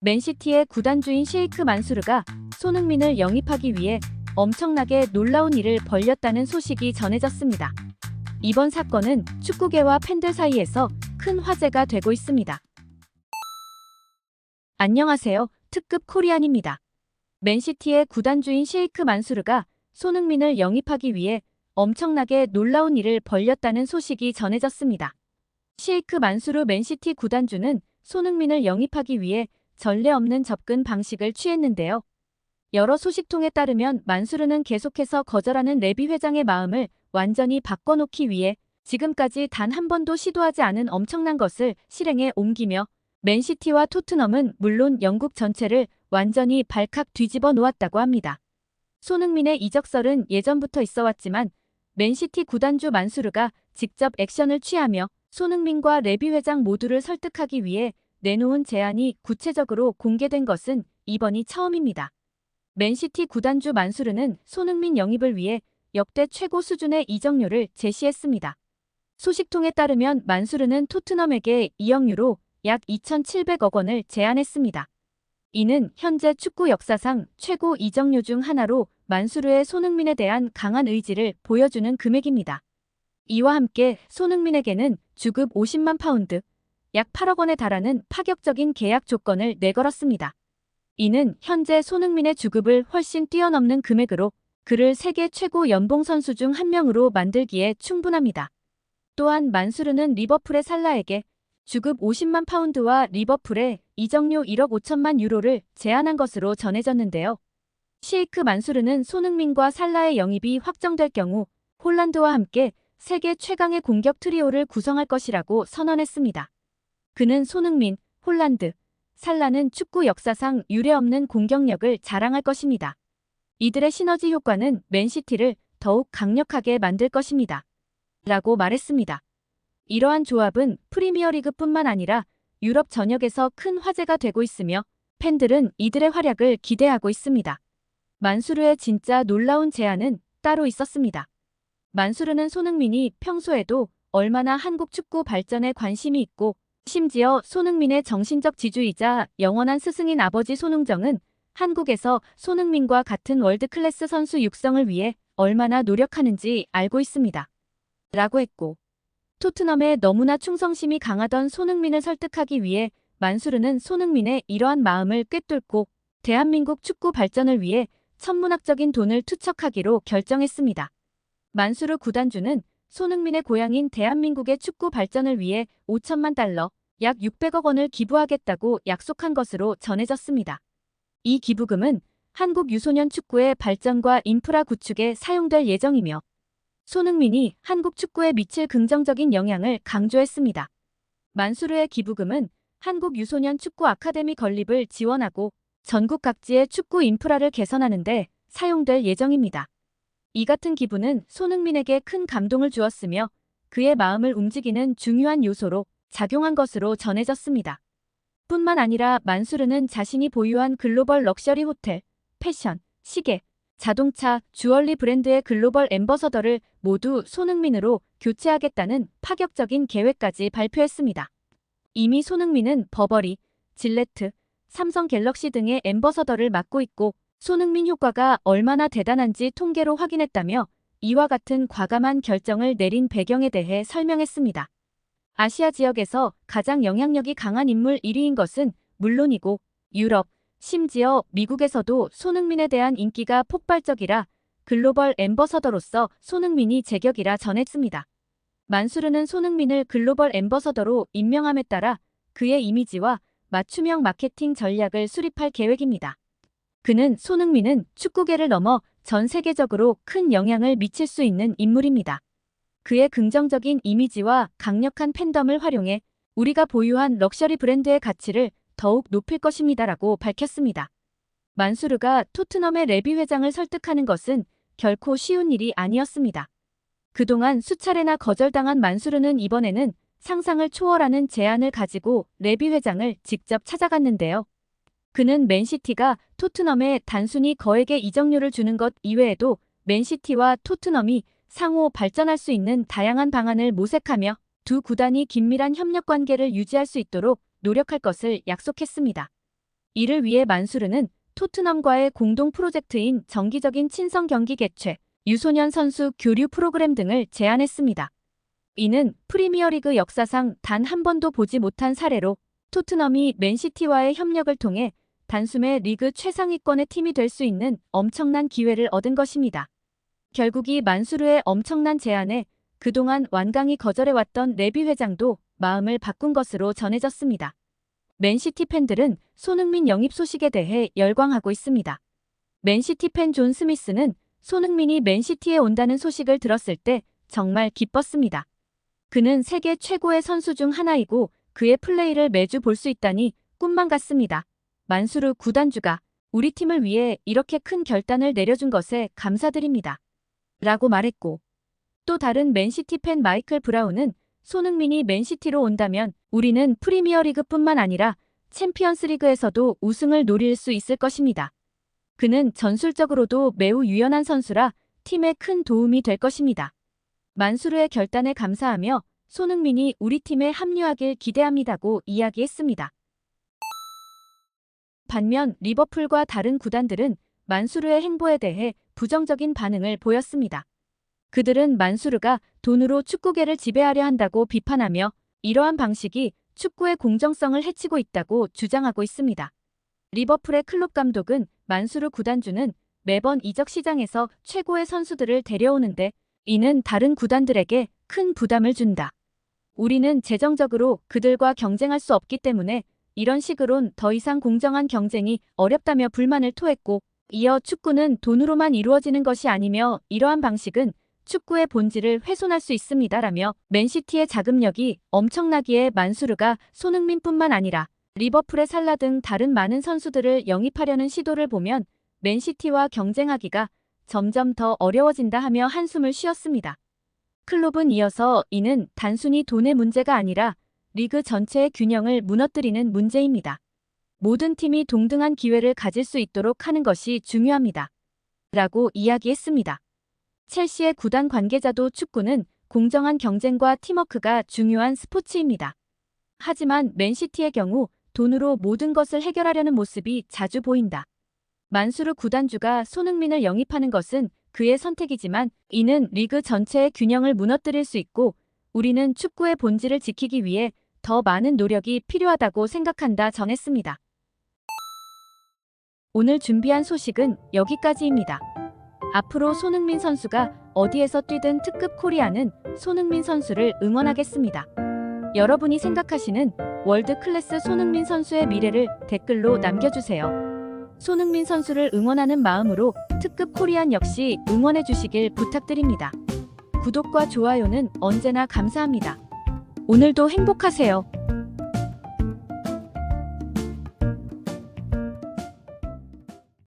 맨시티의 구단주인 셰이크 만수르가 손흥민을 영입하기 위해 엄청나게 놀라운 일을 벌였다는 소식이 전해졌습니다. 이번 사건은 축구계와 팬들 사이에서 큰 화제가 되고 있습니다. 안녕하세요. 특급 코리안입니다. 맨시티의 구단주인 셰이크 만수르가 손흥민을 영입하기 위해 엄청나게 놀라운 일을 벌였다는 소식이 전해졌습니다. 셰이크 만수르 맨시티 구단주는 손흥민을 영입하기 위해 전례 없는 접근 방식을 취했는데요. 여러 소식통에 따르면 만수르는 계속해서 거절하는 레비 회장의 마음을 완전히 바꿔놓기 위해 지금까지 단 한 번도 시도하지 않은 엄청난 것을 실행에 옮기며 맨시티와 토트넘은 물론 영국 전체를 완전히 발칵 뒤집어 놓았다고 합니다. 손흥민의 이적설은 예전부터 있어왔지만 맨시티 구단주 만수르가 직접 액션을 취하며 손흥민과 레비 회장 모두를 설득하기 위해 내놓은 제안이 구체적으로 공개된 것은 이번이 처음입니다. 맨시티 구단주 만수르는 손흥민 영입을 위해 역대 최고 수준의 이적료를 제시했습니다. 소식통에 따르면 만수르는 토트넘에게 2억 유로 약 2,700억 원을 제안했습니다. 이는 현재 축구 역사상 최고 이적료 중 하나로 만수르의 손흥민에 대한 강한 의지를 보여주는 금액입니다. 이와 함께 손흥민에게는 주급 50만 파운드, 약 8억 원에 달하는 파격적인 계약 조건을 내걸었습니다. 이는 현재 손흥민의 주급을 훨씬 뛰어넘는 금액으로 그를 세계 최고 연봉 선수 중 한 명으로 만들기에 충분합니다. 또한 만수르는 리버풀의 살라에게 주급 50만 파운드와 리버풀의 이적료 1억 5천만 유로를 제안한 것으로 전해졌는데요. 셰이크 만수르는 손흥민과 살라의 영입이 확정될 경우 홀란드와 함께 세계 최강의 공격 트리오를 구성할 것이라고 선언했습니다. 그는 손흥민, 홀란드, 살라는 축구 역사상 유례없는 공격력을 자랑할 것입니다. 이들의 시너지 효과는 맨시티를 더욱 강력하게 만들 것입니다. 라고 말했습니다. 이러한 조합은 프리미어리그뿐만 아니라 유럽 전역에서 큰 화제가 되고 있으며 팬들은 이들의 활약을 기대하고 있습니다. 만수르의 진짜 놀라운 제안은 따로 있었습니다. 만수르는 손흥민이 평소에도 얼마나 한국 축구 발전에 관심이 있고 심지어 손흥민의 정신적 지주이자 영원한 스승인 아버지 손흥정은 한국에서 손흥민과 같은 월드클래스 선수 육성을 위해 얼마나 노력하는지 알고 있습니다. 라고 했고 토트넘에 너무나 충성심이 강하던 손흥민을 설득하기 위해 만수르는 손흥민의 이러한 마음을 꿰뚫고 대한민국 축구 발전을 위해 천문학적인 돈을 투척하기로 결정했습니다. 만수르 구단주는 손흥민의 고향인 대한민국의 축구 발전을 위해 5천만 달러, 약 600억 원을 기부하겠다고 약속한 것으로 전해졌습니다. 이 기부금은 한국 유소년 축구의 발전과 인프라 구축에 사용될 예정이며 손흥민이 한국 축구에 미칠 긍정적인 영향을 강조했습니다. 만수르의 기부금은 한국 유소년 축구 아카데미 건립을 지원하고 전국 각지의 축구 인프라를 개선하는 데 사용될 예정입니다. 이 같은 기부는 손흥민에게 큰 감동을 주었으며 그의 마음을 움직이는 중요한 요소로 작용한 것으로 전해졌습니다. 뿐만 아니라 만수르는 자신이 보유한 글로벌 럭셔리 호텔, 패션, 시계, 자동차, 주얼리 브랜드의 글로벌 앰버서더를 모두 손흥민으로 교체하겠다는 파격적인 계획까지 발표했습니다. 이미 손흥민은 버버리, 질레트, 삼성 갤럭시 등의 앰버서더를 맡고 있고 손흥민 효과가 얼마나 대단한지 통계로 확인했다며 이와 같은 과감한 결정을 내린 배경에 대해 설명했습니다. 아시아 지역에서 가장 영향력이 강한 인물 1위인 것은 물론이고 유럽, 심지어 미국에서도 손흥민에 대한 인기가 폭발적이라 글로벌 앰버서더로서 손흥민이 제격이라 전했습니다. 만수르는 손흥민을 글로벌 앰버서더로 임명함에 따라 그의 이미지와 맞춤형 마케팅 전략을 수립할 계획입니다. 그는 손흥민은 축구계를 넘어 전 세계적으로 큰 영향을 미칠 수 있는 인물입니다. 그의 긍정적인 이미지와 강력한 팬덤을 활용해 우리가 보유한 럭셔리 브랜드의 가치를 더욱 높일 것입니다라고 밝혔습니다. 만수르가 토트넘의 레비 회장을 설득하는 것은 결코 쉬운 일이 아니었습니다. 그동안 수차례나 거절당한 만수르는 이번에는 상상을 초월하는 제안을 가지고 레비 회장을 직접 찾아갔는데요. 그는 맨시티가 토트넘에 단순히 거액의 이적료를 주는 것 이외에도 맨시티와 토트넘이 상호 발전할 수 있는 다양한 방안을 모색하며 두 구단이 긴밀한 협력 관계를 유지할 수 있도록 노력할 것을 약속했습니다. 이를 위해 만수르는 토트넘과의 공동 프로젝트인 정기적인 친선 경기 개최, 유소년 선수 교류 프로그램 등을 제안했습니다. 이는 프리미어리그 역사상 단 한 번도 보지 못한 사례로 토트넘이 맨시티와의 협력을 통해 단숨에 리그 최상위권의 팀이 될 수 있는 엄청난 기회를 얻은 것입니다. 결국 이 만수르의 엄청난 제안에 그동안 완강히 거절해왔던 레비 회장도 마음을 바꾼 것으로 전해졌습니다. 맨시티 팬들은 손흥민 영입 소식에 대해 열광하고 있습니다. 맨시티 팬 존 스미스는 손흥민이 맨시티에 온다는 소식을 들었을 때 정말 기뻤습니다. 그는 세계 최고의 선수 중 하나이고 그의 플레이를 매주 볼 수 있다니 꿈만 같습니다. 만수르 구단주가 우리 팀을 위해 이렇게 큰 결단을 내려준 것에 감사드립니다. 라고 말했고, 또 다른 맨시티 팬 마이클 브라운은 손흥민이 맨시티로 온다면 우리는 프리미어리그뿐만 아니라 챔피언스리그에서도 우승을 노릴 수 있을 것입니다. 그는 전술적으로도 매우 유연한 선수라 팀에 큰 도움이 될 것입니다. 만수르의 결단에 감사하며 손흥민이 우리 팀에 합류하길 기대합니다고 이야기했습니다. 반면 리버풀과 다른 구단들은 만수르의 행보에 대해 부정적인 반응을 보였습니다. 그들은 만수르가 돈으로 축구계를 지배하려 한다고 비판하며 이러한 방식이 축구의 공정성을 해치고 있다고 주장하고 있습니다. 리버풀의 클롭 감독은 만수르 구단주는 매번 이적 시장에서 최고의 선수들을 데려오는데 이는 다른 구단들에게 큰 부담을 준다. 우리는 재정적으로 그들과 경쟁할 수 없기 때문에 이런 식으론 더 이상 공정한 경쟁이 어렵다며 불만을 토했고, 이어 축구는 돈으로만 이루어지는 것이 아니며 이러한 방식은 축구의 본질을 훼손할 수 있습니다라며 맨시티의 자금력이 엄청나기에 만수르가 손흥민뿐만 아니라 리버풀의 살라 등 다른 많은 선수들을 영입하려는 시도를 보면 맨시티와 경쟁하기가 점점 더 어려워진다 하며 한숨을 쉬었습니다. 클롭은 이어서 이는 단순히 돈의 문제가 아니라 리그 전체의 균형을 무너뜨리는 문제입니다. 모든 팀이 동등한 기회를 가질 수 있도록 하는 것이 중요합니다. 라고 이야기했습니다. 첼시의 구단 관계자도 축구는 공정한 경쟁과 팀워크가 중요한 스포츠입니다. 하지만 맨시티의 경우 돈으로 모든 것을 해결하려는 모습이 자주 보인다. 만수르 구단주가 손흥민을 영입하는 것은 그의 선택이지만 이는 리그 전체의 균형을 무너뜨릴 수 있고 우리는 축구의 본질을 지키기 위해 더 많은 노력이 필요하다고 생각한다 전했습니다. 오늘 준비한 소식은 여기까지입니다. 앞으로 손흥민 선수가 어디에서 뛰든 특급 코리아는 손흥민 선수를 응원하겠습니다. 여러분이 생각하시는 월드 클래스 손흥민 선수의 미래를 댓글로 남겨주세요. 손흥민 선수를 응원하는 마음으로 특급 코리안 역시 응원해 주시길 부탁드립니다. 구독과 좋아요는 언제나 감사합니다. 오늘도 행복하세요.